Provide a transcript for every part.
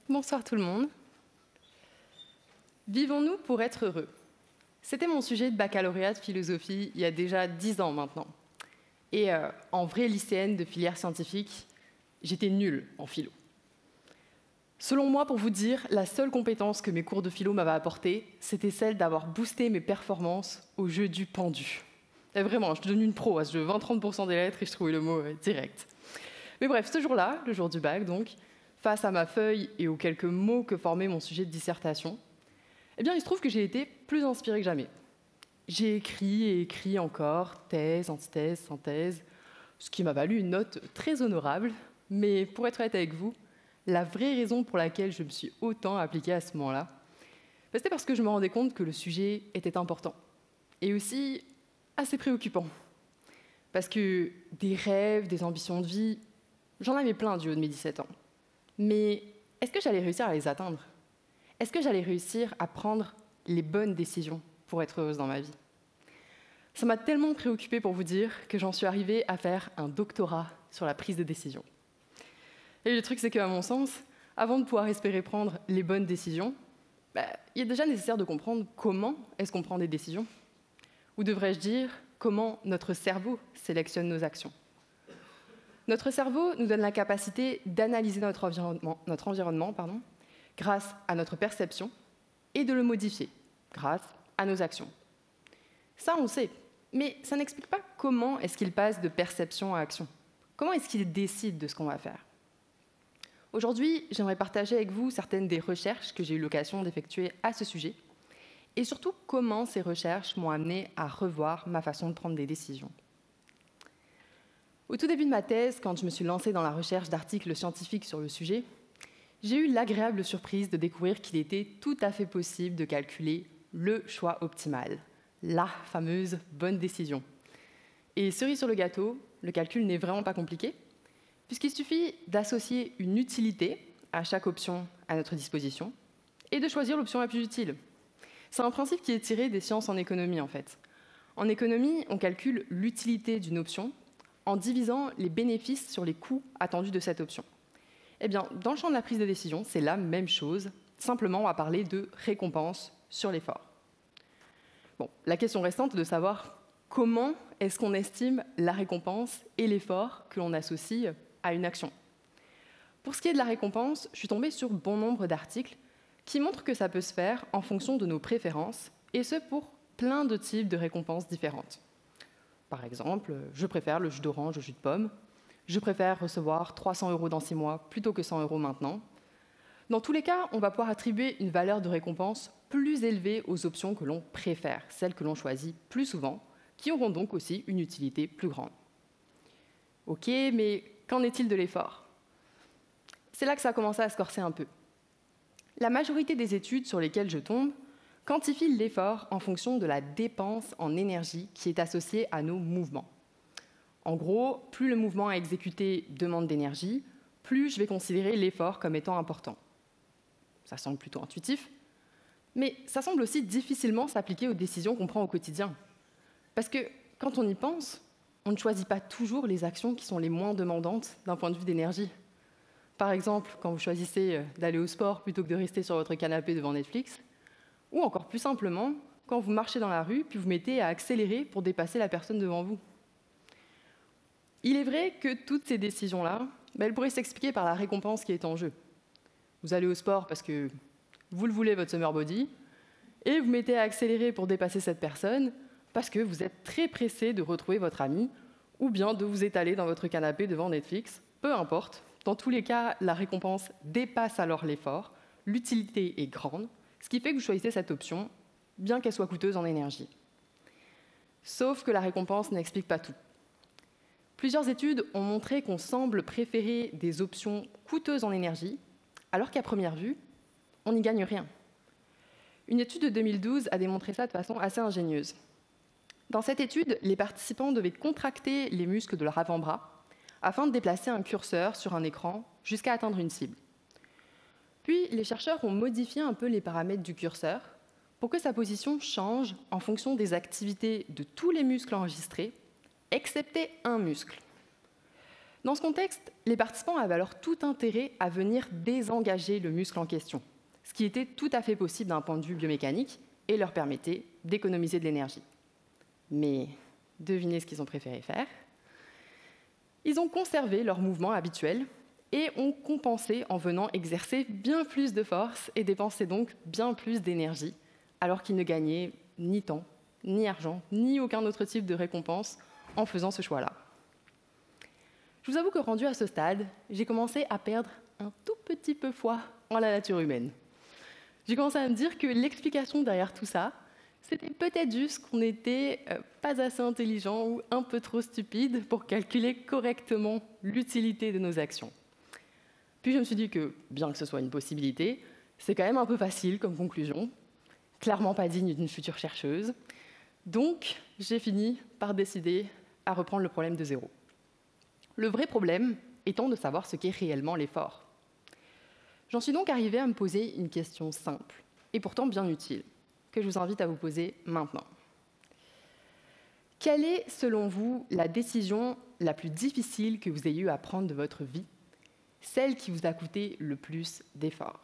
Bonsoir tout le monde. Vivons-nous pour être heureux? C'était mon sujet de baccalauréat de philosophie il y a déjà 10 ans maintenant. Et en vraie lycéenne de filière scientifique, j'étais nulle en philo. Selon moi, pour vous dire, la seule compétence que mes cours de philo m'avaient apportée, c'était celle d'avoir boosté mes performances au jeu du pendu. Et vraiment, je suis devenue une pro à ce jeu, 20-30% des lettres et je trouvais le mot direct. Mais bref, ce jour-là, le jour du bac donc, face à ma feuille et aux quelques mots que formait mon sujet de dissertation, eh bien, il se trouve que j'ai été plus inspirée que jamais. J'ai écrit et écrit encore, thèse, antithèse, synthèse, ce qui m'a valu une note très honorable, mais pour être honnête avec vous, la vraie raison pour laquelle je me suis autant appliquée à ce moment-là, c'était parce que je me rendais compte que le sujet était important, et aussi assez préoccupant. Parce que des rêves, des ambitions de vie, j'en avais plein du haut de mes 17 ans. Mais est-ce que j'allais réussir à les atteindre? Est-ce que j'allais réussir à prendre les bonnes décisions pour être heureuse dans ma vie? Ça m'a tellement préoccupée pour vous dire que j'en suis arrivée à faire un doctorat sur la prise de décision. Et le truc, c'est qu'à mon sens, avant de pouvoir espérer prendre les bonnes décisions, il est déjà nécessaire de comprendre comment est-ce qu'on prend des décisions. Ou devrais-je dire, comment notre cerveau sélectionne nos actions. Notre cerveau nous donne la capacité d'analyser notre environnement, grâce à notre perception et de le modifier grâce à nos actions. Ça, on sait, mais ça n'explique pas comment est-ce qu'il passe de perception à action. Comment est-ce qu'il décide de ce qu'on va faire? Aujourd'hui, j'aimerais partager avec vous certaines des recherches que j'ai eu l'occasion d'effectuer à ce sujet et surtout comment ces recherches m'ont amené à revoir ma façon de prendre des décisions. Au tout début de ma thèse, quand je me suis lancée dans la recherche d'articles scientifiques sur le sujet, j'ai eu l'agréable surprise de découvrir qu'il était tout à fait possible de calculer le choix optimal, la fameuse bonne décision. Et cerise sur le gâteau, le calcul n'est vraiment pas compliqué, puisqu'il suffit d'associer une utilité à chaque option à notre disposition et de choisir l'option la plus utile. C'est un principe qui est tiré des sciences en économie, en fait. En économie, on calcule l'utilité d'une option en divisant les bénéfices sur les coûts attendus de cette option. Eh bien, dans le champ de la prise de décision, c'est la même chose. Simplement, on va parler de récompense sur l'effort. Bon, la question restante est de savoir comment est-ce qu'on estime la récompense et l'effort que l'on associe à une action. Pour ce qui est de la récompense, je suis tombée sur bon nombre d'articles qui montrent que ça peut se faire en fonction de nos préférences, et ce pour plein de types de récompenses différentes. Par exemple, je préfère le jus d'orange au jus de pomme. Je préfère recevoir 300 € dans 6 mois plutôt que 100 € maintenant. Dans tous les cas, on va pouvoir attribuer une valeur de récompense plus élevée aux options que l'on préfère, celles que l'on choisit plus souvent, qui auront donc aussi une utilité plus grande. Ok, mais qu'en est-il de l'effort? C'est là que ça a commencé à se corser un peu. La majorité des études sur lesquelles je tombe quantifie l'effort en fonction de la dépense en énergie qui est associée à nos mouvements. En gros, plus le mouvement à exécuter demande d'énergie, plus je vais considérer l'effort comme étant important. Ça semble plutôt intuitif, mais ça semble aussi difficilement s'appliquer aux décisions qu'on prend au quotidien. Parce que quand on y pense, on ne choisit pas toujours les actions qui sont les moins demandantes d'un point de vue d'énergie. Par exemple, quand vous choisissez d'aller au sport plutôt que de rester sur votre canapé devant Netflix, ou encore plus simplement, quand vous marchez dans la rue, puis vous mettez à accélérer pour dépasser la personne devant vous. Il est vrai que toutes ces décisions-là, elles pourraient s'expliquer par la récompense qui est en jeu. Vous allez au sport parce que vous le voulez, votre summer body, et vous mettez à accélérer pour dépasser cette personne parce que vous êtes très pressé de retrouver votre ami, ou bien de vous étaler dans votre canapé devant Netflix, peu importe. Dans tous les cas, la récompense dépasse alors l'effort, l'utilité est grande, ce qui fait que vous choisissez cette option, bien qu'elle soit coûteuse en énergie. Sauf que la récompense n'explique pas tout. Plusieurs études ont montré qu'on semble préférer des options coûteuses en énergie, alors qu'à première vue, on n'y gagne rien. Une étude de 2012 a démontré ça de façon assez ingénieuse. Dans cette étude, les participants devaient contracter les muscles de leur avant-bras afin de déplacer un curseur sur un écran jusqu'à atteindre une cible. Puis, les chercheurs ont modifié un peu les paramètres du curseur pour que sa position change en fonction des activités de tous les muscles enregistrés, excepté un muscle. Dans ce contexte, les participants avaient alors tout intérêt à venir désengager le muscle en question, ce qui était tout à fait possible d'un point de vue biomécanique et leur permettait d'économiser de l'énergie. Mais devinez ce qu'ils ont préféré faire? Ils ont conservé leur mouvement habituel et ont compensé en venant exercer bien plus de force et dépenser donc bien plus d'énergie, alors qu'ils ne gagnaient ni temps, ni argent, ni aucun autre type de récompense en faisant ce choix-là. Je vous avoue que rendu à ce stade, j'ai commencé à perdre un tout petit peu foi en la nature humaine. J'ai commencé à me dire que l'explication derrière tout ça, c'était peut-être juste qu'on n'était pas assez intelligent ou un peu trop stupide pour calculer correctement l'utilité de nos actions. Puis je me suis dit que, bien que ce soit une possibilité, c'est quand même un peu facile comme conclusion, clairement pas digne d'une future chercheuse. Donc, j'ai fini par décider à reprendre le problème de zéro. Le vrai problème étant de savoir ce qu'est réellement l'effort. J'en suis donc arrivée à me poser une question simple, et pourtant bien utile, que je vous invite à vous poser maintenant. Quelle est, selon vous, la décision la plus difficile que vous ayez eu à prendre de votre vie, celle qui vous a coûté le plus d'efforts?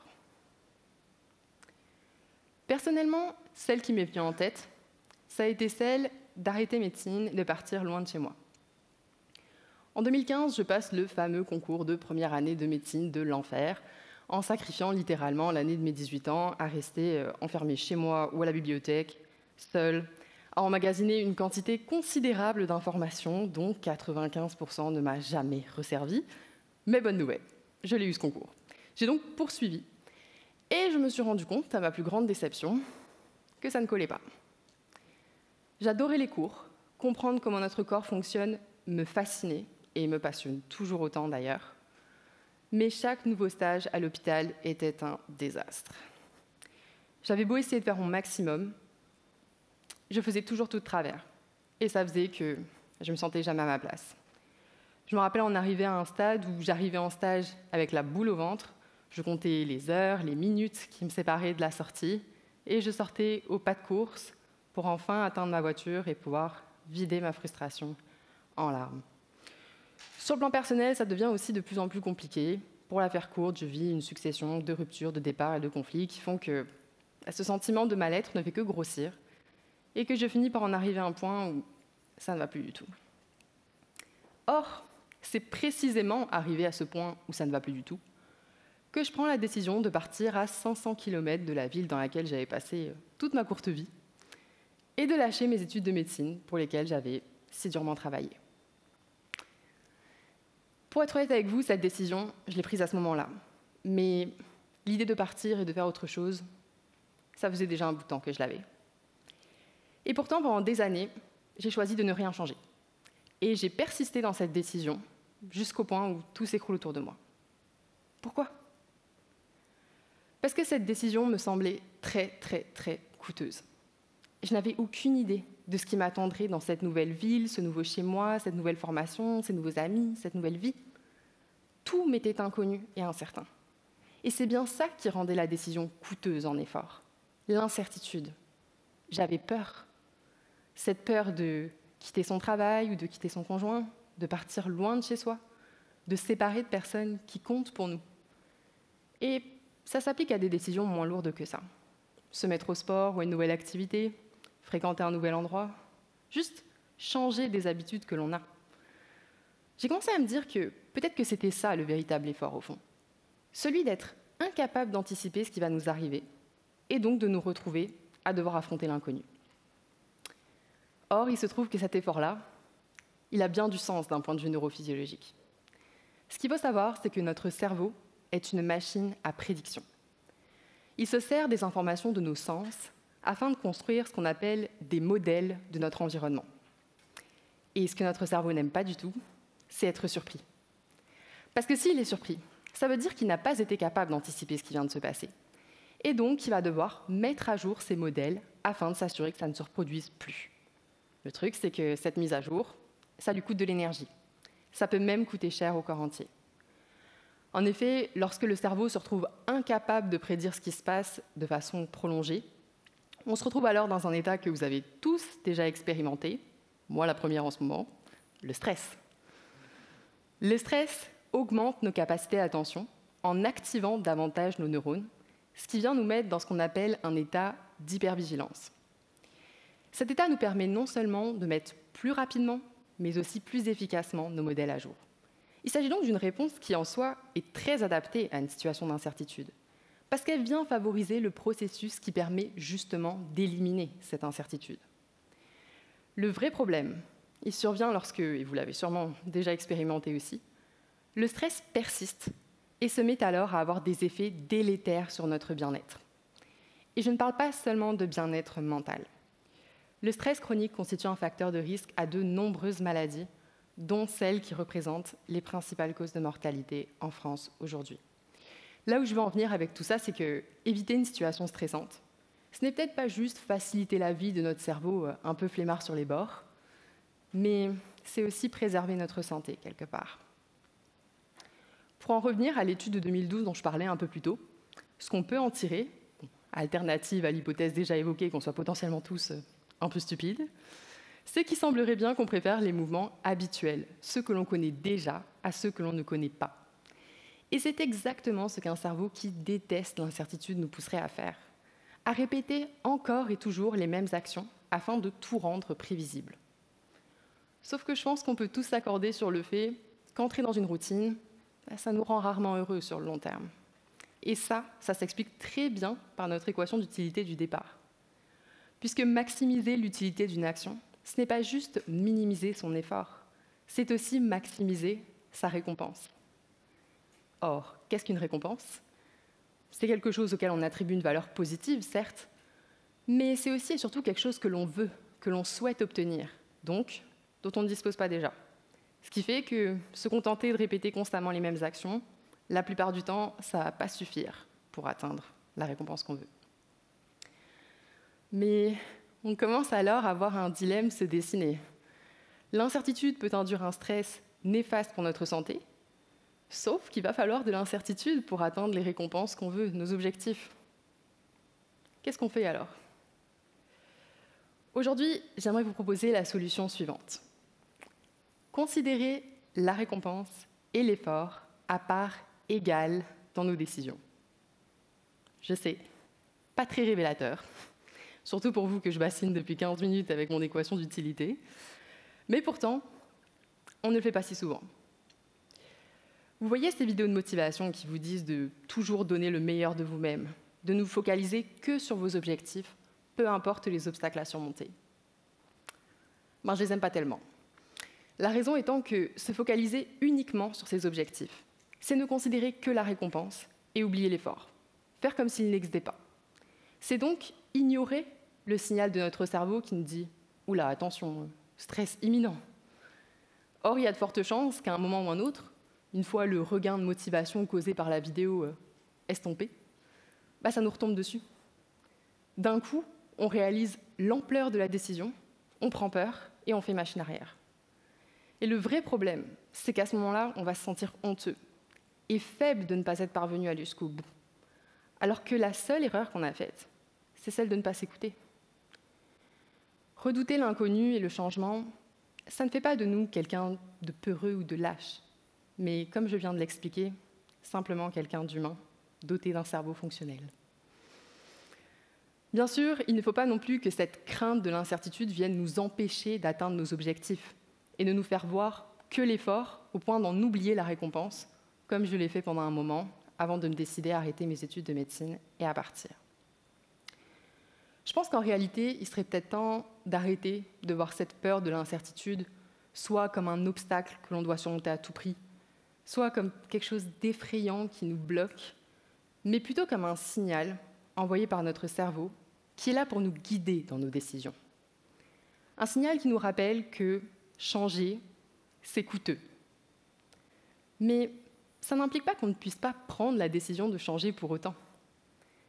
Personnellement, celle qui m'est venue en tête, ça a été celle d'arrêter médecine et de partir loin de chez moi. En 2015, je passe le fameux concours de première année de médecine de l'enfer, en sacrifiant littéralement l'année de mes 18 ans à rester enfermée chez moi ou à la bibliothèque, seule, à emmagasiner une quantité considérable d'informations dont 95% ne m'a jamais resservi. Mais bonne nouvelle, je l'ai eu ce concours. J'ai donc poursuivi et je me suis rendu compte, à ma plus grande déception, que ça ne collait pas. J'adorais les cours, comprendre comment notre corps fonctionne me fascinait et me passionne toujours autant d'ailleurs. Mais chaque nouveau stage à l'hôpital était un désastre. J'avais beau essayer de faire mon maximum, je faisais toujours tout de travers. Et ça faisait que je ne me sentais jamais à ma place. Je me rappelle en arriver à un stade où j'arrivais en stage avec la boule au ventre, je comptais les heures, les minutes qui me séparaient de la sortie, et je sortais au pas de course pour enfin atteindre ma voiture et pouvoir vider ma frustration en larmes. Sur le plan personnel, ça devient aussi de plus en plus compliqué. Pour la faire courte, je vis une succession de ruptures, de départs et de conflits qui font que ce sentiment de mal-être ne fait que grossir et que je finis par en arriver à un point où ça ne va plus du tout. Or, c'est précisément arrivé à ce point où ça ne va plus du tout que je prends la décision de partir à 500 km de la ville dans laquelle j'avais passé toute ma courte vie et de lâcher mes études de médecine pour lesquelles j'avais si durement travaillé. Pour être honnête avec vous, cette décision, je l'ai prise à ce moment-là. Mais l'idée de partir et de faire autre chose, ça faisait déjà un bout de temps que je l'avais. Et pourtant, pendant des années, j'ai choisi de ne rien changer. Et j'ai persisté dans cette décision jusqu'au point où tout s'écroule autour de moi. Pourquoi? Parce que cette décision me semblait très, très, très coûteuse. Je n'avais aucune idée de ce qui m'attendrait dans cette nouvelle ville, ce nouveau chez-moi, cette nouvelle formation, ces nouveaux amis, cette nouvelle vie. Tout m'était inconnu et incertain. Et c'est bien ça qui rendait la décision coûteuse en effort. L'incertitude. J'avais peur. Cette peur de quitter son travail ou de quitter son conjoint, de partir loin de chez soi, de se séparer de personnes qui comptent pour nous. Et ça s'applique à des décisions moins lourdes que ça. Se mettre au sport ou à une nouvelle activité, fréquenter un nouvel endroit, juste changer des habitudes que l'on a. J'ai commencé à me dire que peut-être que c'était ça le véritable effort au fond. Celui d'être incapable d'anticiper ce qui va nous arriver et donc de nous retrouver à devoir affronter l'inconnu. Or, il se trouve que cet effort-là, il a bien du sens d'un point de vue neurophysiologique. Ce qu'il faut savoir, c'est que notre cerveau est une machine à prédiction. Il se sert des informations de nos sens afin de construire ce qu'on appelle des modèles de notre environnement. Et ce que notre cerveau n'aime pas du tout, c'est être surpris. Parce que s'il est surpris, ça veut dire qu'il n'a pas été capable d'anticiper ce qui vient de se passer. Et donc, il va devoir mettre à jour ces modèles afin de s'assurer que ça ne se reproduise plus. Le truc, c'est que cette mise à jour, ça lui coûte de l'énergie. Ça peut même coûter cher au corps entier. En effet, lorsque le cerveau se retrouve incapable de prédire ce qui se passe de façon prolongée, on se retrouve alors dans un état que vous avez tous déjà expérimenté, moi la première en ce moment, le stress. Le stress augmente nos capacités d'attention en activant davantage nos neurones, ce qui vient nous mettre dans ce qu'on appelle un état d'hypervigilance. Cet état nous permet non seulement de mettre plus rapidement, mais aussi plus efficacement nos modèles à jour. Il s'agit donc d'une réponse qui, en soi, est très adaptée à une situation d'incertitude, parce qu'elle vient favoriser le processus qui permet justement d'éliminer cette incertitude. Le vrai problème, il survient lorsque, et vous l'avez sûrement déjà expérimenté aussi, le stress persiste et se met alors à avoir des effets délétères sur notre bien-être. Et je ne parle pas seulement de bien-être mental. Le stress chronique constitue un facteur de risque à de nombreuses maladies, dont celles qui représentent les principales causes de mortalité en France aujourd'hui. Là où je veux en venir avec tout ça, c'est que éviter une situation stressante, ce n'est peut-être pas juste faciliter la vie de notre cerveau un peu flemmard sur les bords, mais c'est aussi préserver notre santé quelque part. Pour en revenir à l'étude de 2012 dont je parlais un peu plus tôt, ce qu'on peut en tirer, alternative à l'hypothèse déjà évoquée qu'on soit potentiellement tous un peu stupides, c'est qu'il semblerait bien qu'on préfère les mouvements habituels, ceux que l'on connaît déjà, à ceux que l'on ne connaît pas. Et c'est exactement ce qu'un cerveau qui déteste l'incertitude nous pousserait à faire, à répéter encore et toujours les mêmes actions afin de tout rendre prévisible. Sauf que je pense qu'on peut tous s'accorder sur le fait qu'entrer dans une routine, ça nous rend rarement heureux sur le long terme. Et ça s'explique très bien par notre équation d'utilité du départ. Puisque maximiser l'utilité d'une action, ce n'est pas juste minimiser son effort, c'est aussi maximiser sa récompense. Or, qu'est-ce qu'une récompense ? C'est quelque chose auquel on attribue une valeur positive, certes, mais c'est aussi et surtout quelque chose que l'on veut, que l'on souhaite obtenir, donc dont on ne dispose pas déjà. Ce qui fait que se contenter de répéter constamment les mêmes actions, la plupart du temps, ça ne va pas suffire pour atteindre la récompense qu'on veut. Mais on commence alors à voir un dilemme se dessiner. L'incertitude peut induire un stress néfaste pour notre santé, sauf qu'il va falloir de l'incertitude pour atteindre les récompenses qu'on veut, nos objectifs. Qu'est-ce qu'on fait alors ? Aujourd'hui, j'aimerais vous proposer la solution suivante. Considérer la récompense et l'effort à part égale dans nos décisions. Je sais, pas très révélateur, surtout pour vous que je bassine depuis 15 minutes avec mon équation d'utilité, mais pourtant, on ne le fait pas si souvent. Vous voyez ces vidéos de motivation qui vous disent de toujours donner le meilleur de vous-même, de ne vous focaliser que sur vos objectifs, peu importe les obstacles à surmonter. Je ne les aime pas tellement. La raison étant que se focaliser uniquement sur ses objectifs, c'est ne considérer que la récompense et oublier l'effort, faire comme s'il n'existait pas. C'est donc ignorer le signal de notre cerveau qui nous dit « Oula, attention, stress imminent ». Or, il y a de fortes chances qu'à un moment ou un autre, une fois le regain de motivation causé par la vidéo estompé, ça nous retombe dessus. D'un coup, on réalise l'ampleur de la décision, on prend peur et on fait machine arrière. Et le vrai problème, c'est qu'à ce moment-là, on va se sentir honteux et faible de ne pas être parvenu à aller jusqu'au bout. Alors que la seule erreur qu'on a faite, c'est celle de ne pas s'écouter. Redouter l'inconnu et le changement, ça ne fait pas de nous quelqu'un de peureux ou de lâche, mais comme je viens de l'expliquer, simplement quelqu'un d'humain, doté d'un cerveau fonctionnel. Bien sûr, il ne faut pas non plus que cette crainte de l'incertitude vienne nous empêcher d'atteindre nos objectifs et de nous faire voir que l'effort au point d'en oublier la récompense, comme je l'ai fait pendant un moment, avant de me décider à arrêter mes études de médecine et à partir. Je pense qu'en réalité, il serait peut-être temps d'arrêter de voir cette peur de l'incertitude soit comme un obstacle que l'on doit surmonter à tout prix, soit comme quelque chose d'effrayant qui nous bloque, mais plutôt comme un signal envoyé par notre cerveau qui est là pour nous guider dans nos décisions. Un signal qui nous rappelle que changer, c'est coûteux. Mais ça n'implique pas qu'on ne puisse pas prendre la décision de changer pour autant.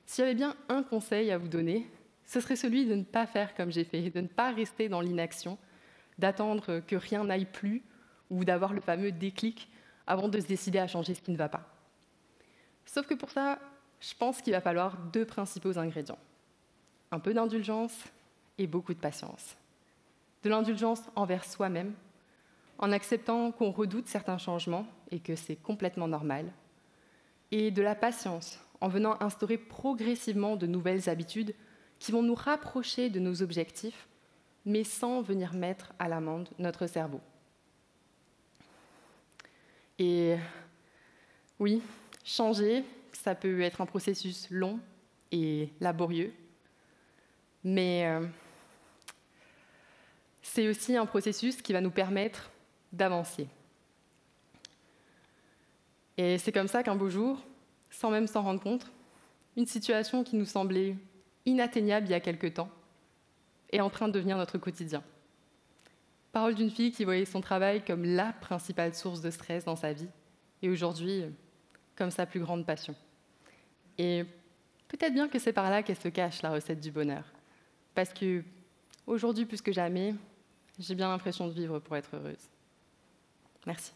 S'il y avait bien un conseil à vous donner, ce serait celui de ne pas faire comme j'ai fait, de ne pas rester dans l'inaction, d'attendre que rien n'aille plus ou d'avoir le fameux déclic avant de se décider à changer ce qui ne va pas. Sauf que pour ça, je pense qu'il va falloir 2 principaux ingrédients. Un peu d'indulgence et beaucoup de patience. De l'indulgence envers soi-même, en acceptant qu'on redoute certains changements et que c'est complètement normal. Et de la patience, en venant instaurer progressivement de nouvelles habitudes qui vont nous rapprocher de nos objectifs, mais sans venir mettre à l'amende notre cerveau. Et oui, changer, ça peut être un processus long et laborieux, mais c'est aussi un processus qui va nous permettre d'avancer. Et c'est comme ça qu'un beau jour, sans même s'en rendre compte, une situation qui nous semblait inatteignable il y a quelque temps est en train de devenir notre quotidien. Parole d'une fille qui voyait son travail comme la principale source de stress dans sa vie, et aujourd'hui, comme sa plus grande passion. Et peut-être bien que c'est par là qu'elle se cache, la recette du bonheur. Parce que, aujourd'hui plus que jamais, j'ai bien l'impression de vivre pour être heureuse. Merci.